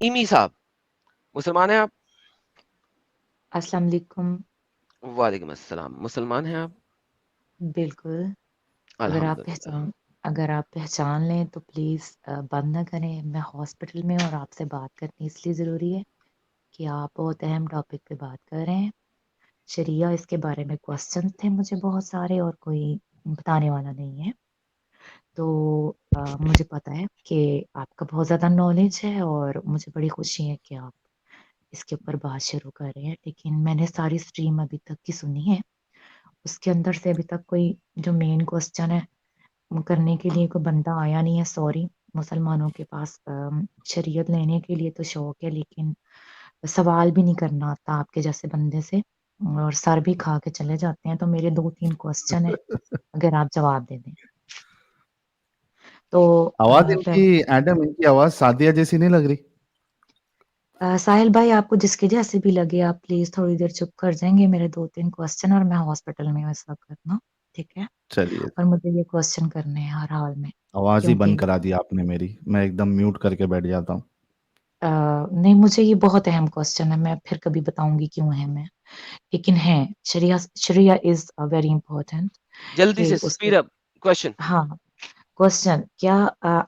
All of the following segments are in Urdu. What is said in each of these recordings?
ایمی صاحب مسلمان ہیں آپ؟ السلام علیکم. وعلیکم السلام. مسلمان ہیں آپ؟ بالکل. اگر آپ الحمدللہ. پہچان اگر آپ پہچان لیں تو پلیز بند نہ کریں. میں ہاسپٹل میں ہوں اور آپ سے بات کرنی اس لیے ضروری ہے کہ آپ بہت اہم ٹاپک پہ بات کر رہے ہیں. شریعہ اس کے بارے میں کوسچن تھے مجھے بہت سارے اور کوئی بتانے والا نہیں ہے. تو مجھے پتا ہے کہ آپ کا بہت زیادہ نالج ہے اور مجھے بڑی خوشی ہے کہ آپ اس کے اوپر بات شروع کر رہے ہیں. لیکن میں نے ساری سٹریم ابھی تک کی سنی ہے. اس کے اندر سے ابھی تک کوئی جو مین کوسچن ہے کرنے کے لیے کوئی بندہ آیا نہیں ہے. سوری. مسلمانوں کے پاس شریعت لینے کے لیے تو شوق ہے لیکن سوال بھی نہیں کرنا آتا آپ کے جیسے بندے سے اور سر بھی کھا کے چلے جاتے ہیں. تو میرے 2-3 کوسچن ہیں اگر آپ جواب دے دیں تو. آواز ان کی ایڈم ان کی آواز سعدیہ جیسی نہیں لگ رہی؟ ساحل بھائی آپ کو جس کے جیسے بھی لگے آپ پلیز تھوڑی دیر چپ کر جائیں گے. میرے 2-3 کوسچن اور میں ہاسپٹل میں ہوں اس وقت نا. ٹھیک ہے. چلیے اور مجھے یہ کوسچن کرنے ہیں ہر حال میں آواز ہی بند کیونکہ کرا دی آپ نے میری. میں ایک دم میوٹ کر کے بیٹھ جاتا ہوں. نہیں مجھے یہ بہت اہم کوسچن ہے. میں پھر کبھی بتاؤں گی کیوں اہم ہے. لیکن ہے شریعہ از ویری امپورٹنٹ جلدی سے کہ اس کے. Speed up question. ہاں کوسچن کیا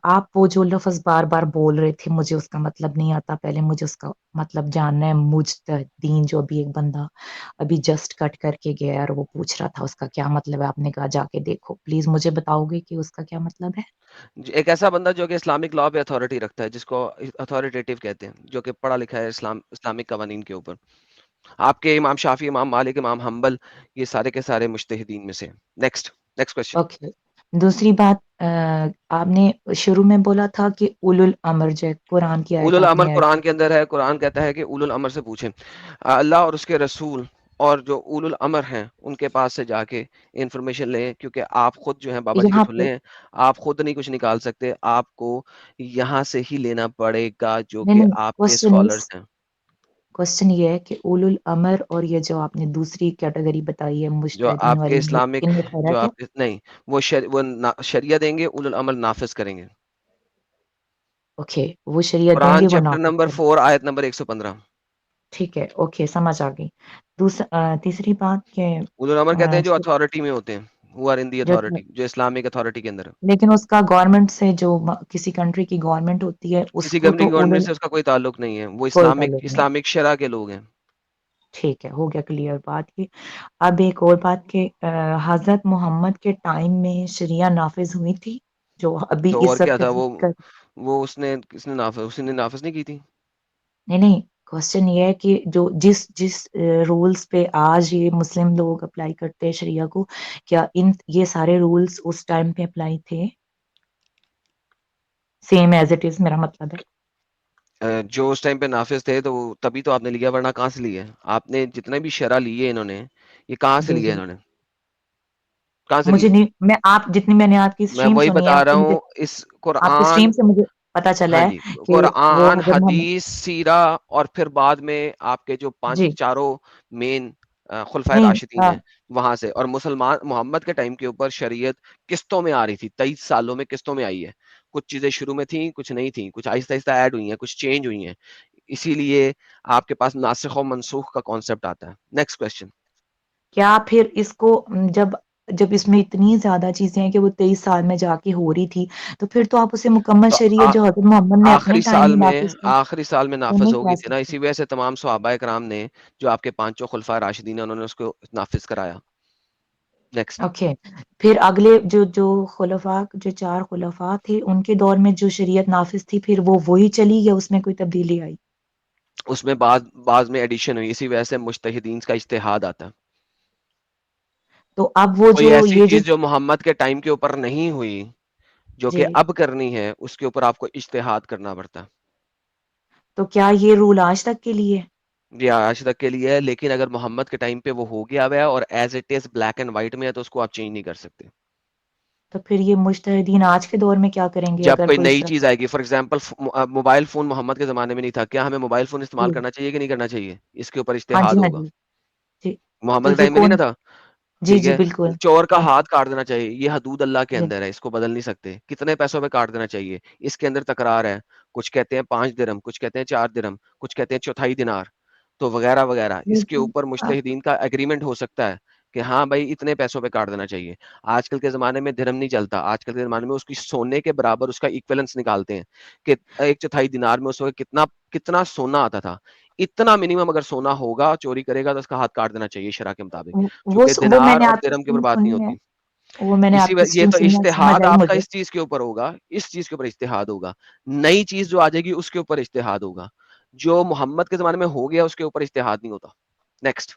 آپ وہ جو لفظ بار بار بول رہے تھے مجھے اس کا مطلب نہیں آتا. پہلے مجھے اس کا مطلب جاننا ہے. مجتہدین جو بھی ایک بندہ ابھی جسٹ کٹ کر کے گیا اور وہ پوچھ رہا تھا اس کا کیا مطلب ہے. آپ نے کہا جا کے دیکھو. پلیز مجھے بتاؤ گے کہ اس کا کیا مطلب ہے. ایک ایسا بندہ جو کہ اسلامک لا پہ اتھارٹی رکھتا ہے جس کو اتھارٹیٹیو کہتے ہیں, جو کہ پڑھا لکھا ہے اسلامک قوانین کے اوپر. آپ کے امام شافی, امام مالک, امام حنبل یہ سارے کے سارے مجتہدین میں سے. Next question. اوکے. دوسری بات آپ نے شروع میں بولا تھا کہ اولو الامر جو قرآن کی اول آیت آپ الامر نے قرآن کے اندر ہے. قرآن کہتا ہے کہ اول الامر سے پوچھیں. اللہ اور اس کے رسول اور جو اول الامر ہیں ان کے پاس سے جا کے انفارمیشن لیں, کیونکہ آپ خود جو ہیں بابا جی کے یہاں ٹھلے پہ. ہیں. آپ خود نہیں کچھ نکال سکتے. آپ کو یہاں سے ہی لینا پڑے گا جو نہیں کہ نہیں آپ کے اسکالرز ہیں. کوسچن یہ ہے کہ اولو الامر اور یہ جو آپ نے دوسری کیٹیگری بتائی ہے جو مجتہدین آپ کے والی اسلامک, ان میں جو فرق ہے. آپ نہیں, وہ شریعہ دیں گے, اول الامر نافذ کریں گے. اوکے وہ شریعت دیں قرآن گے وہ چیپٹر نافذ نمبر کریں. 4 آیت نمبر 115. ٹھیک ہے. اوکے سمجھ آ گئی. تیسری بات کہ اول الامر کہتے ہیں جو اتھارٹی میں ہوتے ہیں, who are in the جو authority, جو اسلامک اتھارٹی کے اندر ہے. لیکن اس کا گورنمنٹ سے جو کسی کنٹری کی گورنمنٹ ہوتی ہے اس کسی کو تو گورنمنٹ سے اس کا کوئی تعلق نہیں ہے. وہ کوئی تعلق نہیں. اسلامک شرح کے لوگ ہیں. ٹھیک ہے ہو گیا کلیئر بات کی. اب ایک اور بات کہ حضرت محمد کے ٹائم میں شریعہ نافذ ہوئی تھی جو ابھی تو اور اس کیا وقت تھا وہ اس نے نافذ نہیں کی تھی. نہیں کوسچن یہ ہے کہ جو جس رولز پہ آج یہ مسلم لوگ اپلائی کرتے ہیں شریعہ کو, کیا یہ سارے رولز اس ٹائم پہ اپلائی تھے سیم ایز اٹ از. میرا مطلب ہے جو اس ٹائم پہ نافذ تھے تو تبھی تو آپ نے لیا, ورنہ کہاں سے لیے آپ نے؟ جتنے بھی شرح لیے انہوں نے, یہ کہاں سے جی لیے جی انہوں نے, کہاں سے مجھے لیے؟ نہیں. میں آپ جتنی میں نے آپ کی میں اسٹریم وہی سنی ہے بتا آپ رہا سے مجھے ہوں. اس آپ کی قرآن, اسٹریم سے مجھے پتا چلا ہاں ہے جی, کہ وہ قرآن, حضرت محمد. حدیث, سیرہ, اور پھر بعد میں آپ کے جو جی چاروں مین خلفائے نہیں راشدین ہیں وہاں سے. اور محمد کے ٹائم کے اوپر شریعت قسطوں میں آ رہی تھی. 23 سالوں میں قسطوں میں آئی ہے. کچھ چیزیں شروع میں تھیں, کچھ نہیں تھیں, کچھ آہستہ آہستہ ایڈ ہوئی ہیں, کچھ چینج ہوئی ہیں. اسی لیے آپ کے پاس ناسخ و منسوخ کا کانسیپٹ آتا ہے. Next question. کیا پھر اس کو جب اس میں اتنی زیادہ چیزیں ہیں کہ وہ 23 سال میں جا کے ہو رہی تھی تو پھر تو آپ اسے مکمل تو شریعت جو حضرت محمد نے اپنے ٹائم میں نافذ کی آخری سال میں وہ نافذ نہیں ہو گئی کہہ تھی نا. سکتے. اسی وجہ سے تمام صحابہ کرام نے, جو آپ کے پانچوں خلفائے راشدین ہیں, انہوں نے اس کو نافذ کرایا. نیکسٹ. اوکے. پھر اگلے جو خلفاء, جو 4 خلفاء تھے ان کے دور میں جو شریعت نافذ تھی پھر وہ وہی چلی یا اس میں کوئی تبدیلی آئی؟ اس میں بعض میں ایڈیشن ہوئی. اسی وجہ سے مجتہدین کا اجتہاد آتا ہے. تو اب وہ کوئی جو ایسی یہ جو چیز جو محمد کے ٹائم کے اوپر نہیں ہوئی, جو جی کہ اب کرنی ہے, اس کے اوپر آپ کو اجتہاد کرنا پڑتا ہے. تو کیا یہ رول آج تک کے لیے؟ جی آج تک کے لیے ہے, لیکن اگر محمد کے ٹائم پہ وہ ہو گیا ہوا ہے اور as it is black and white میں ہے تو اس کو آپ چینج نہیں کر سکتے. تو پھر یہ مجتہدین آج کے دور میں کیا کریں گے جب اگر کوئی کوئی اس نئی طرح. چیز آئے گی, فار ایگزامپل موبائل فون محمد کے زمانے میں نہیں تھا, کیا ہمیں موبائل فون استعمال جی کرنا چاہیے کہ نہیں کرنا چاہیے؟ اس کے اوپر ہاں اجتہاد جی ہاں ہوگا. جی جی. محمد تو کے یہ ٹائم میں نہیں کون نا تھا. جی ٹھیک جی ہے، بالکل. چور کا ہاں ہاتھ کاٹ دینا چاہیے، یہ حدود اللہ کے جی اندر ہے، اس کو بدل نہیں سکتے. کتنے پیسوں پہ کاٹ دینا چاہیے، اس کے اندر تکرار ہے. کچھ کہتے ہیں 5 درہم، کچھ کہتے ہیں 4 درہم، کچھ کہتے ہیں چوتھائی دینار، تو وغیرہ وغیرہ. اس کے لیکن اوپر مجتہدین کا ایگریمنٹ ہو سکتا ہے کہ ہاں بھائی اتنے پیسوں پہ کاٹ دینا چاہیے. آج کل کے زمانے میں درہم نہیں چلتا، آج کل کے زمانے میں اس کی سونے کے برابر اس کا ایکویلنس نکالتے ہیں کہ 1/4 دینار میں اس وقت کتنا سونا آتا تھا. اتنا منیمم اگر سونا ہوگا، چوری کرے گا تو اس کا ہاتھ کاٹ دینا چاہیے شرع کے مطابق. چونکہ وہ میں دینار نے اور آپ کی درہم کی اسٹریم اوپر بات نہیں سنی ہے، ہوتی. وہ میں نے آپ کی یہ اسٹریم تو سنی ہے، سمجھ اجتہاد آئی آپ کا مجھے. اس چیز کے اوپر ہوگا، اس چیز کے اوپر اجتہاد ہوگا. نئی چیز جو آ جائے گی اس کے اوپر اجتہاد ہوگا. جو محمد کے زمانے میں ہو گیا اس کے اوپر اجتہاد نہیں ہوتا. نیکسٹ.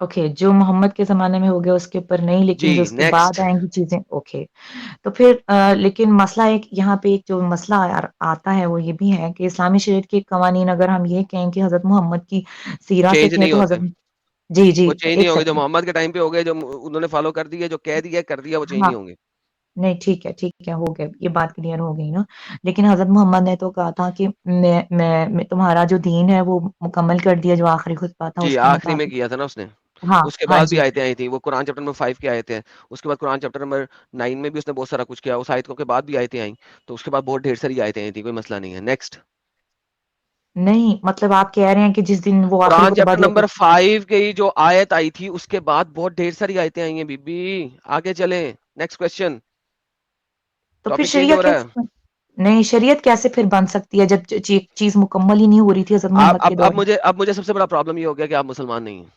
اوکے، جو محمد کے زمانے میں ہو گیا اس کے اوپر نہیں، لیکن جو جی اس کے بعد نیکسٹ. آئیں گی چیزیں. اوکے. تو پھر لیکن مسئلہ ایک یہاں پہ ایک جو مسئلہ آتا ہے وہ یہ بھی ہے کہ اسلامی شریعت کے قوانین اگر ہم یہ کہیں کہ حضرت محمد کی سیرہ سے چینج کہیں نہیں تو ہوتے، حضرت. جی جی وہ چینج نہیں ایک ہوں گے. جو سیکنڈ. محمد کے ٹائم پہ ہو گئے، جو انہوں نے فالو کر دیے، جو کہہ دیا کر دیا، وہ چینج ہاں نہیں ہوں گے. نہیں ٹھیک ہے ہو گیا، یہ بات کلیئر ہو گئی نا. لیکن حضرت محمد نے تو کہا تھا کہ میں تمہارا جو دین ہے وہ مکمل کر دیا، جو آخری خطبہ تھا جی اس کے آخری میں مطابق. کیا تھا نا اس نے. ہاں اس کے ہاں بعد بھی جی. آیتیں آئی تھیں، وہ قرآن چیپٹر نمبر 5 کی آیتیں ہیں. اس کے بعد قرآن چیپٹر نمبر 9 میں بھی اس نے بہت سارا کچھ کیا. اس آیتوں کے بعد بھی آیتیں آئیں، تو اس کے بعد بہت ڈھیر ساری آیتیں آئی تھیں، کوئی مسئلہ نہیں ہے. نیکسٹ. نہیں مطلب آپ کہہ رہے ہیں کہ جس دن وہ آخری قرآن خطبہ چیپٹر دیا نمبر 5 کی جو آیت آئی تھی اس کے بعد بہت ڈھیر ساری آیتیں آئی ہیں. بی بی آگے چلیں. Next question. تو پھر ٹاپک چینج ہو شریعت رہا ہے. کیسے؟ نہیں، شریعت کیسے پھر بن سکتی ہے جب چیز مکمل ہی نہیں ہو رہی تھی حضرت آپ محمد کے دور میں؟ اب مجھے سب سے بڑا پرابلم یہ ہو گیا کہ آپ مسلمان نہیں ہیں.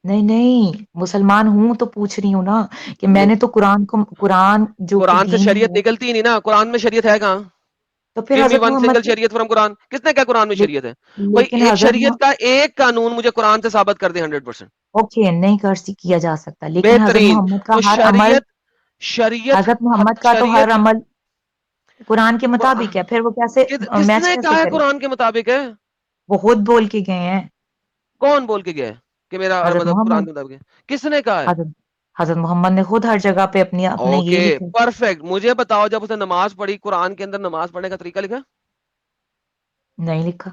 نہیں نہیں، مسلمان ہوں تو پوچھ رہی ہوں نا کہ میں نہیں، نے تو قرآن جو کہ قرآن سے دین شریعت ہے. نکلتی ہی نہیں نا. قرآن میں شریعت ہے کہاں؟ تو پھر Give me حضرت one single محمد نے شریعت فرام قرآن. کس نے کہا قرآن میں شریعت ہے؟ کوئی لیکن ایک شریعت کا ایک قانون مجھے قرآن سے ثابت کر دے 100%. اوکے نہیں کیا جا سکتا، لیکن حضرت بہترین. محمد کا تو ہر عمل، شریعت حضرت محمد کا تو ہر شریعت عمل قرآن کے قرآن مطابق ہے، پھر وہ کیسے کس میچ نے کیسے کہا ہے کرے؟ قرآن کے مطابق ہے؟ وہ خود بول کے گئے ہیں. کون بول کے گیا ہے کہ میرا حضرت مطلب قرآن محمد، کے مطابق ہے؟ کس نے کہا ہے؟ حضرت حضرت محمد نے خود ہر جگہ پہ اپنے یہ اوکے لکھے. پرفیکٹ. مجھے بتاؤ جب اس نے نماز پڑھی، قرآن کے اندر نماز پڑھنے کا طریقہ لکھا؟ نہیں لکھا.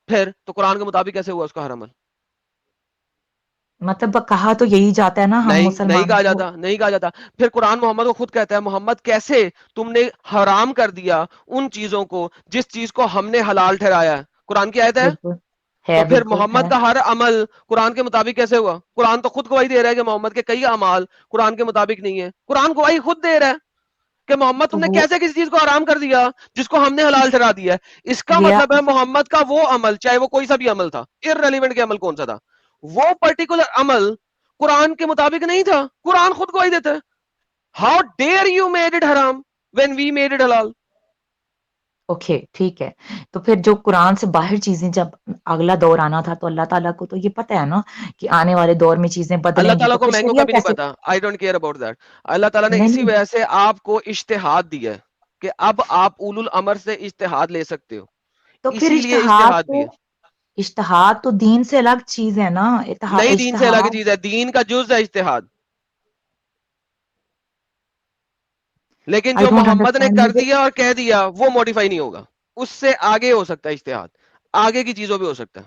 پھر تو قرآن کے مطابق کیسے ہوا اس کا ہر عمل؟ مطلب کہا تو یہی جاتا ہے نا ہم نہیں مسلمانوں کہا کو. جاتا، نہیں کہا جاتا. پھر قرآن محمد کو خود کہتا ہے محمد کیسے تم نے حرام کر دیا ان چیزوں کو جس چیز کو ہم نے حلال ٹھہرایا ہے. قرآن کی آیت ہے. بالکل تو ہے، پھر بالکل ہے. محمد کا ہر عمل قرآن کے مطابق کیسے ہوا؟ قرآن تو خود گواہی دے رہا ہے کہ محمد کے کئی اعمال قرآن کے مطابق نہیں ہے. قرآن گواہی خود دے رہا ہے کہ محمد تو تم نے وہ کیسے کسی چیز کو حرام کر دیا جس کو ہم نے حلال ٹھہرا دیا ہے. اس کا گیا. مطلب ہے محمد کا وہ عمل، چاہے وہ کوئی سا بھی عمل تھا، ارریلیونٹ کے عمل کون سا تھا، وہ پرٹیکولر عمل قرآن کے مطابق نہیں تھا. قرآن خود گواہی دیتا ہے. How dare you made it حرام وین وی میڈ اٹ حلال. اوکے ٹھیک ہے. تو پھر جو قرآن سے باہر چیزیں جب اگلا دور آنا تھا تو اللہ تعالیٰ کو تو یہ پتہ ہے نا کہ آنے والے دور میں چیزیں اللہ بدلیں گی، تو تعالیٰ کو پھر مینگو کا شریعہ بھی نہیں کیسے؟ پتا. I don't care about that. اللہ تعالیٰ نے نہیں اسی نہیں وجہ سے آپ کو اجتہاد دیا ہے کہ اب آپ اولو الامر سے اجتہاد لے سکتے ہو. تو پھر اسی لیے اجتہاد دیا. اشتہاد تو دین سے الگ چیز ہے نا. نئی دین سے الگ اشتہاد. چیز ہے، دین کا جز ہے اجتہاد. لیکن آئی جو ڈونٹ محمد نے انڈرسٹینڈ کر مجھے. دیا اور کہہ دیا وہ موڈیفائی نہیں ہوگا. اس سے آگے ہو سکتا ہے اجتہاد، آگے کی چیزوں پہ ہو سکتا ہے.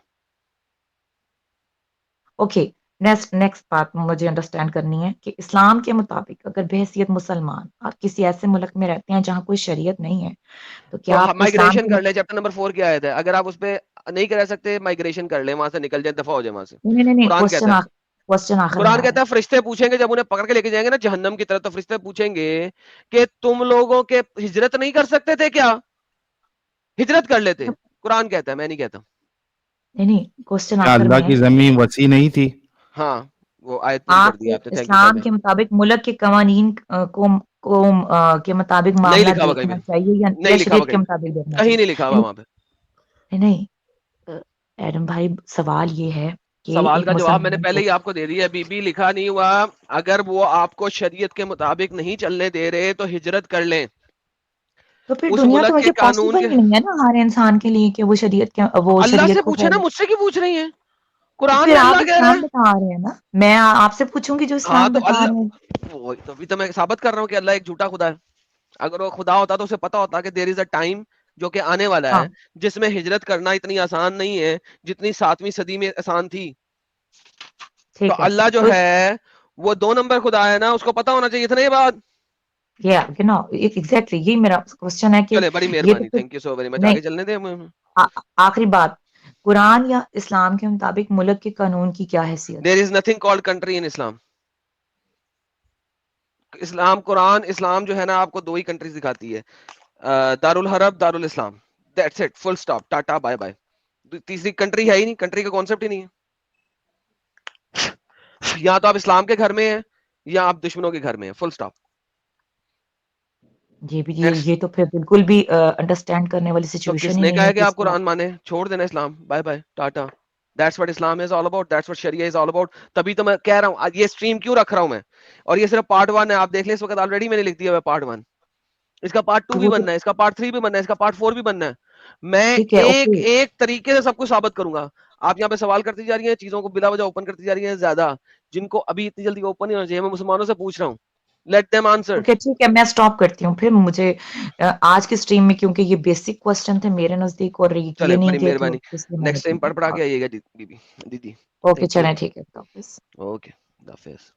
اوکے نیکسٹ بات مجھے انڈرسٹینڈ کرنی ہے کہ اسلام کے مطابق اگر بحیثیت مسلمان آپ کسی ایسے ملک میں رہتے ہیں جہاں کوئی شریعت نہیں ہے تو تو کیا آپ کو اسلام مائگریشن کے کر لیں. چیپٹر نمبر 4 کی آیت ہے. اگر آپ اس پہ نہیں کر سکتے مائگریشن کر لیں، وہاں سے نکل جائیں، دفاع ہو جائیں وہاں سے. نہیں قرآن کہتا ہے، کوشچن آخر میں قرآن آ رہا کہتا ہے. ہے فرشتے پوچھیں گے جب انہیں پکڑ کے لے کے جائیں گے نا جہنم کی طرف، تو فرشتے پوچھیں گے کہ تم لوگوں کے ہجرت نہیں کر سکتے تھے کیا؟ ہجرت کر لیتے. قرآن کہتا ہے، میں نہیں کہتا. نہیں کوشچن کیا آخر اللہ میں ہے. کی زمین وسیع نہیں تھی؟ ہاں وہ آیت پوری کر آپ دی کو آپ نے. تھینک یو اسلام تابع. کے مطابق ملک کے قوانین کو کے مطابق نہیں معاملات لکھا ہوا کہیں پہ، دیکھنا چاہیے یا نہیں لکھا ہوا شریعت کے کہیں پہ، مطابق دیکھنا کہیں چاہیے؟ نہیں لکھا ہوا نہیں وہاں پہ. نہیں ایڈم بھائی سوال یہ ہے کہ سوال ایک کا جواب میں نے مسلمان پہلے کو. ہی آپ کو دے دیا. بی بی لکھا نہیں ہوا. اگر وہ آپ کو شریعت کے مطابق نہیں چلنے دے رہے تو ہجرت کر لیں. تو پھر اس دنیا تو ملک کے ویسے قانون پاسبل کے. ہی نہیں ہے نا ہر انسان کے لیے کہ وہ اللہ شریعت سے کو پوچھے نا، پھیلے. مجھ سے کیوں پوچھ رہی ہیں؟ تو قرآن پھر میں آپ اللہ کہہ رہا اسلام ہے. بتا رہے ہیں نا، میں آپ سے پوچھوں گی جو ہاں اسلام تو بتا رہے ہیں. اللہ وہی تو ابھی تو میں ثابت کر رہا ہوں کہ اللہ ایک جھوٹا خدا ہے. اگر وہ خدا ہوتا تو اسے پتا ہوتا کہ دیر از اے ٹائم جو کہ آنے والا ہاں ہے جس میں ہجرت کرنا اتنی آسان نہیں ہے جتنی 7ویں صدی میں آسان تھی. تو ٹھیک ہے. اللہ جو تو ہے وہ 2 نمبر خدا ہے نا, اس کو پتا ہونا چاہیے تھا نا یہ بات. ایگزیکٹلی یہی میرا کوشچن ہے کہ چلے بڑی یہ تو مہربانی, پھر thank you so very much, نہیں. آگے چلنے دیں. آخری بات, قرآن یا اسلام کے مطابق ملک کے قانون کی کیا حیثیت؟ There is nothing called country in Islam. اسلام, قرآن اسلام جو ہے نا آپ کو 2 ہی کنٹریز دکھاتی ہے, دارالحرب, دارالاسلام, that's it, full stop, tata bye bye. تیسری کنٹری ہے ہی نہیں, کنٹری کا کانسیپٹ ہی نہیں ہے. یا تو آپ اسلام کے گھر میں ہیں یا آپ دشمنوں کے گھر میں ہیں, فل سٹاپ. یہ تو پھر بالکل بھی انڈرسٹینڈ کرنے والی تو سچویشن کس ہی نے نہیں کہا ہے ہے کہ کہ آپ قرآن مانے, چھوڑ دینا اسلام, bye bye, tata. That's what Islam is all about. That's what Sharia is all about. تبھی تو میں کہہ رہا ہوں, یہ اسٹریم کیوں رکھ رہا ہوں میں, اور یہ صرف پارٹ 1 ہے. آپ دیکھ لیں اس وقت آلریڈی میں نے لکھ دیا ہے پارٹ 1. اس کا پارٹ 2 بھی وہ تو بننا ہے, اس کا پارٹ 3 بھی بننا ہے, اس کا پارٹ 4 بھی بننا ہے. میں ٹھیک ہے. ایک اوکے ایک طریقے سے سب کچھ ثابت کروں گا. آپ یہاں پہ سوال کرتی جا رہی ہیں, چیزوں کو بلا وجہ اوپن کرتی جا رہی ہیں زیادہ, جن کو ابھی اتنی جلدی اوپن نہیں ہونا چاہیے. میں مسلمانوں سے پوچھ رہا ہوں, لیٹ دیم آنسر. اوکے ٹھیک ہے, میں سٹاپ کرتی ہوں. پھر مجھے آج کی اسٹریم میں کیونکہ یہ بیسک کوسچن تھے میرے نزدیک اور چلے یہ نہیں بڑی تھے, تو مہربانی, اس لیے میں نیکسٹ ٹائم پڑھ پڑھا نے. کے آئیے گا دیدی. Okay thank you. چلیں ٹھیک ہے. اوکے, اللہ حافظ.